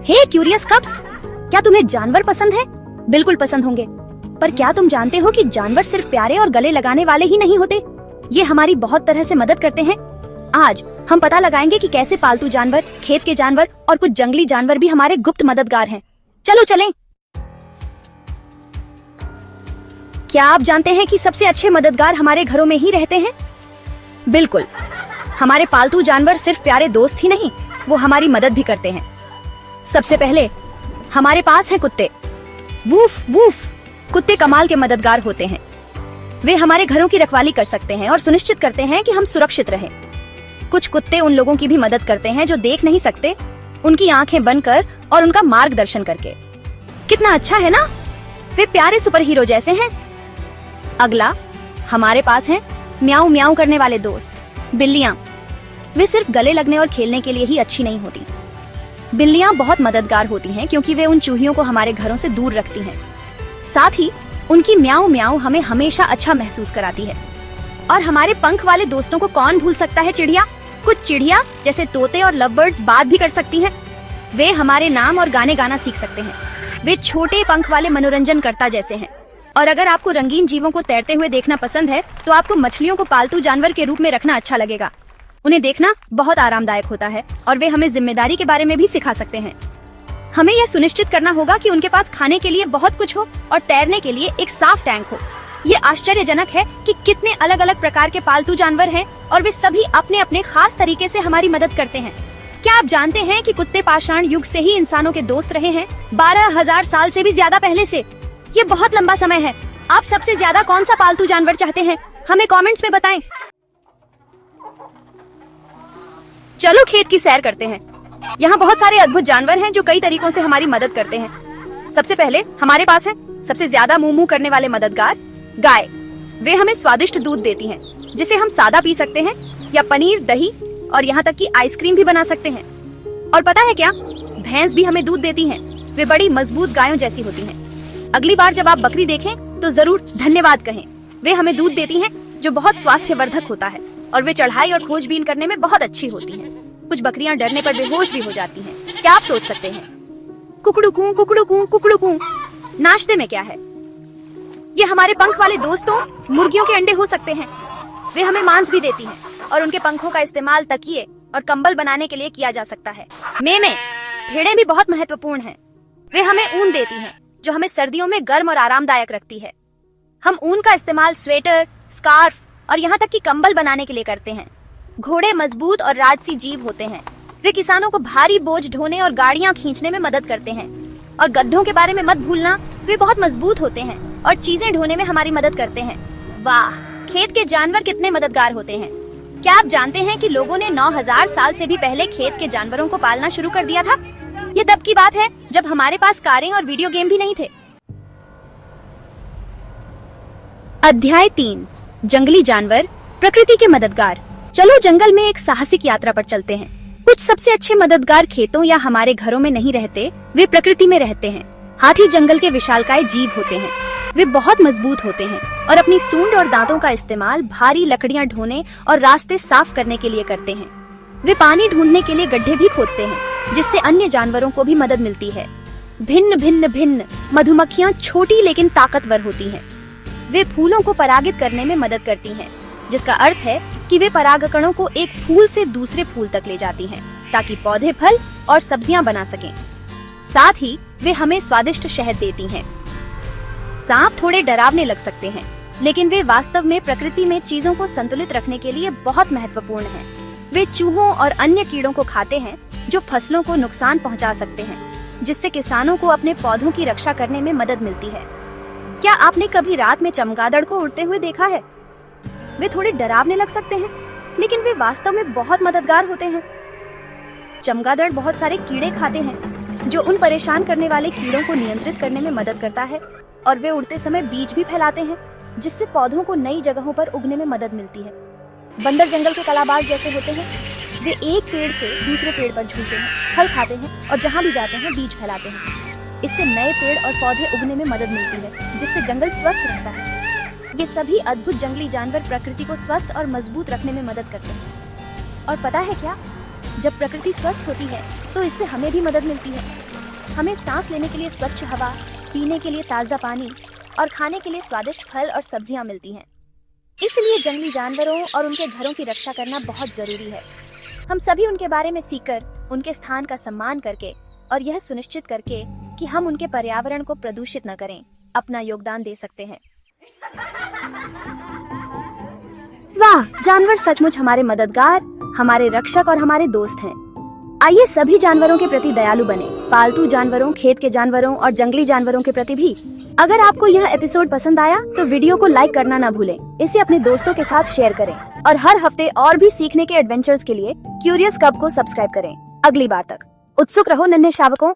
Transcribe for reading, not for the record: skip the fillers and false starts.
हे curious cups, क्या तुम्हें जानवर पसंद है? बिल्कुल पसंद होंगे, पर क्या तुम जानते हो कि जानवर सिर्फ प्यारे और गले लगाने वाले ही नहीं होते, ये हमारी बहुत तरह से मदद करते हैं। आज हम पता लगाएंगे कि कैसे पालतू जानवर, खेत के जानवर और कुछ जंगली जानवर भी हमारे गुप्त मददगार हैं। चलो चलें। क्या आप जानते हैं कि सबसे अच्छे मददगार हमारे घरों में ही रहते हैं? बिल्कुल, हमारे पालतू जानवर सिर्फ प्यारे दोस्त ही नहीं, वो हमारी मदद भी करते हैं। सबसे पहले हमारे पास हैं कुत्ते। वूफ वूफ, कुत्ते कमाल के मददगार होते हैं। वे हमारे घरों की रखवाली कर सकते हैं और सुनिश्चित करते हैं कि हम सुरक्षित रहें। कुछ कुत्ते उन लोगों की भी मदद करते हैं जो देख नहीं सकते, उनकी आंखें बंद कर और उनका मार्गदर्शन करके। कितना अच्छा है ना, वे प्यारे सुपर हीरो जैसे हैं। अगला हमारे पास हैं म्याऊ म्याऊ करने वाले दोस्त, बिल्लियां। वे सिर्फ गले लगने और खेलने के लिए ही अच्छी नहीं होती। बिल्लियां बहुत मददगार होती हैं क्योंकि वे उन चूहियों को हमारे घरों से दूर रखती हैं। साथ ही उनकी म्याऊ म्याऊ हमें हमेशा अच्छा महसूस कराती है। और हमारे पंख वाले दोस्तों को कौन भूल सकता है, चिड़िया। कुछ चिड़िया जैसे तोते और लव बर्ड्स बात भी कर सकती हैं। वे हमारे नाम और गाने गाना सीख सकते हैं। वे छोटे पंख वाले मनोरंजन करता जैसे हैं। और अगर आपको रंगीन जीवों को तैरते हुए देखना पसंद है तो आपको मछलियों को पालतू जानवर के रूप में रखना अच्छा लगेगा। उन्हें देखना बहुत आरामदायक होता है और वे हमें जिम्मेदारी के बारे में भी सिखा सकते हैं। हमें यह सुनिश्चित करना होगा कि उनके पास खाने के लिए बहुत कुछ हो और तैरने के लिए एक साफ टैंक हो। ये आश्चर्यजनक है कि कितने अलग अलग प्रकार के पालतू जानवर हैं और वे सभी अपने अपने खास तरीके से हमारी मदद करते हैं। क्या आप जानते हैं कि कुत्ते पाषाण युग से ही इंसानों के दोस्त रहे हैं, 12,000 साल से भी ज्यादा पहले से। ये बहुत लंबा समय है। आप सबसे ज्यादा कौन सा पालतू जानवर चाहते हैं, हमें कमेंट्स में बताएं। चलो खेत की सैर करते हैं। यहाँ बहुत सारे अद्भुत जानवर हैं जो कई तरीकों से हमारी मदद करते हैं। सबसे पहले हमारे पास है सबसे ज्यादा मुंह मुंह करने वाले मददगार, गाय। वे हमें स्वादिष्ट दूध देती हैं, जिसे हम सादा पी सकते हैं या पनीर, दही और यहाँ तक कि आइसक्रीम भी बना सकते हैं। और पता है क्या, भैंस भी हमें दूध देती हैं। वे बड़ी मजबूत गायों जैसी होती हैं। अगली बार जब आप बकरी देखें तो जरूर धन्यवाद कहें। वे हमें दूध देती हैं जो बहुत स्वास्थ्यवर्धक होता है और वे चढ़ाई और खोजबीन करने में बहुत अच्छी होती हैं। कुछ बकरियां डरने पर बेहोश भी हो जाती हैं। क्या आप सोच सकते हैं, कुकड़ू कुकड़ू नाश्ते में क्या है? ये हमारे पंख वाले दोस्तों मुर्गियों के अंडे हो सकते हैं। वे हमें मांस भी देती हैं और उनके पंखों का इस्तेमाल तकिए और कंबल बनाने के लिए किया जा सकता है। मेमे, भेड़ें भी बहुत महत्वपूर्ण हैं। वे हमें ऊन देती हैं जो हमें सर्दियों में गर्म और आरामदायक रखती है। हम ऊन का इस्तेमाल स्वेटर, स्कार्फ और यहाँ तक कि कंबल बनाने के लिए करते हैं। घोड़े मजबूत और राजसी जीव होते हैं। वे किसानों को भारी बोझ ढोने और गाड़ियाँ खींचने में मदद करते हैं। और गड्ढों के बारे में मत भूलना, वे बहुत मजबूत होते हैं और चीजें ढोने में हमारी मदद करते हैं। वाह, खेत के जानवर कितने मददगार होते हैं। क्या आप जानते हैं कि लोगों ने 9,000 साल से भी पहले खेत के जानवरों को पालना शुरू कर दिया था? ये तब की बात है जब हमारे पास कारें और वीडियो गेम भी नहीं थे। अध्याय 3, जंगली जानवर, प्रकृति के मददगार। चलो जंगल में एक साहसिक यात्रा पर चलते हैं। कुछ सबसे अच्छे मददगार खेतों या हमारे घरों में नहीं रहते, वे प्रकृति में रहते हैं। हाथी जंगल के विशालकाय जीव होते हैं। वे बहुत मजबूत होते हैं और अपनी सूंड और दांतों का इस्तेमाल भारी लकड़ियां ढोने और रास्ते साफ करने के लिए करते हैं। वे पानी ढूंढने के लिए गड्ढे भी खोदते हैं, जिससे अन्य जानवरों को भी मदद मिलती है। भिन्न मधुमक्खियां छोटी लेकिन ताकतवर होती हैं। वे फूलों को परागित करने में मदद करती हैं, जिसका अर्थ है कि वे परागकणों को एक फूल से दूसरे फूल तक ले जाती हैं, ताकि पौधे फल और सब्जियां बना सकें। साथ ही वे हमें स्वादिष्ट शहद देती हैं। सांप थोड़े डरावने लग सकते हैं, लेकिन वे वास्तव में प्रकृति में चीजों को संतुलित रखने के लिए बहुत महत्वपूर्ण हैं। वे चूहों और अन्य कीड़ों को खाते हैं जो फसलों को नुकसान पहुंचा सकते हैं, जिससे किसानों को अपने पौधों की रक्षा करने में मदद मिलती है। क्या आपने कभी रात में चमगादड़ को उड़ते हुए देखा है? वे थोड़े डरावने लग सकते हैं, लेकिन वे वास्तव में बहुत मददगार होते हैं। चमगादड़ बहुत सारे कीड़े खाते हैं, जो उन परेशान करने वाले कीड़ों को नियंत्रित करने में मदद करता है। और वे उड़ते समय बीज भी फैलाते हैं, जिससे पौधों को नई जगहों पर उगने में मदद मिलती है। बंदर जंगल के कलाबाज जैसे होते हैं। वे एक पेड़ से दूसरे पेड़ पर झूलते हैं, फल खाते हैं और जहाँ भी जाते हैं बीज फैलाते हैं। इससे नए पेड़ और पौधे उगने में मदद मिलती है, जिससे जंगल स्वस्थ रहता है। ये सभी अद्भुत जंगली जानवर प्रकृति को स्वस्थ और मजबूत रखने में मदद करते हैं। और पता है क्या, जब प्रकृति स्वस्थ होती है तो इससे हमें भी मदद मिलती है। हमें सांस लेने के लिए स्वच्छ हवा, पीने के लिए ताज़ा पानी और खाने के लिए स्वादिष्ट फल और सब्जियां मिलती हैं। इसलिए जंगली जानवरों और उनके घरों की रक्षा करना बहुत जरूरी है। हम सभी उनके बारे में सीखकर, उनके स्थान का सम्मान करके और यह सुनिश्चित करके कि हम उनके पर्यावरण को प्रदूषित न करें, अपना योगदान दे सकते हैं। वाह, जानवर सचमुच हमारे मददगार, हमारे रक्षक और हमारे दोस्त हैं। आइए सभी जानवरों के प्रति दयालु बने, पालतू जानवरों, खेत के जानवरों और जंगली जानवरों के प्रति भी। अगर आपको यह एपिसोड पसंद आया तो वीडियो को लाइक करना ना भूलें, इसे अपने दोस्तों के साथ शेयर करें और हर हफ्ते और भी सीखने के एडवेंचर्स के लिए क्यूरियस कब को सब्सक्राइब करें। अगली बार तक उत्सुक रहो नन्हे शावकों।